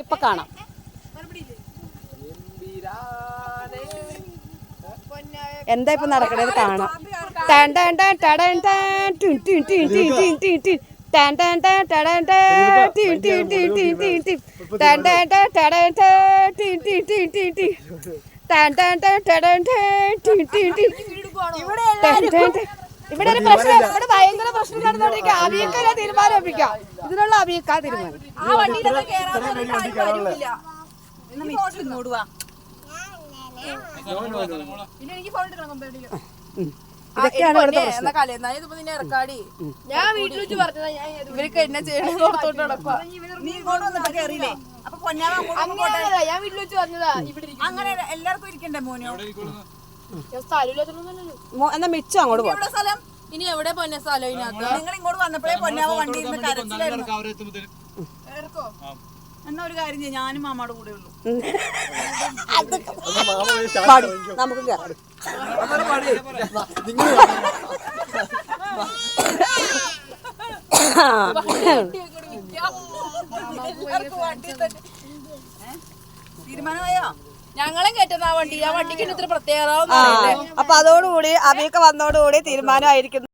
ഇപ്പൊ കാണാം. എന്താ ഇപ്പൊ നടക്കണത് കാണാം. ഇവിടെ ഒരു പ്രശ്നം, ഇവിടെ ഭയങ്കര പ്രശ്നം നടന്നുകൊണ്ടിരിക്കുക. അവിയക്കാ തീരുമാനം ഒപ്പിക്കാം. ഇതിനുള്ള അവിയക്കാ തീരുമാനം. ഇതൊക്കെയാണ് ഇവിടുത്തെ ഞാൻ വീട്ടിൽ വെച്ച് പറഞ്ഞതാ. ഇവർക്ക് എന്നെ ചെയ്യണമെന്ന് ഓർത്തോണ്ട് നടക്കുക. ഞാൻ വീട്ടിൽ വെച്ച് പറഞ്ഞതാ. ഇവിടെ അങ്ങനെ എല്ലാവർക്കും ഇരിക്കണ്ടേ മോനോ? എന്നാ മിച്ചം അങ്ങോട്ട് പോകാം. സ്ഥലം ഇനി എവിടെ പൊന്നെ സ്ഥലം ഇതിനകത്ത്? നിങ്ങൾ ഇങ്ങോട്ട് വന്നപ്പോഴേ പൊന്നാവ വണ്ടി കരച്ചിലായിരുന്നു. എന്നാ ഒരു കാര്യം ചെയ്യാം, ഞാനും മാമാടെ കൂടെ ഉള്ളു. നമുക്ക് കേറാം. തീരുമാനമായോ? ഞങ്ങളെ കയറ്റുന്ന ആ വണ്ടി, ആ വണ്ടിക്ക് ഇത്ര പ്രത്യേകത. അപ്പൊ അതോടുകൂടി അവിയൊക്കെ വന്നോടുകൂടി തീരുമാനമായിരിക്കുന്നു.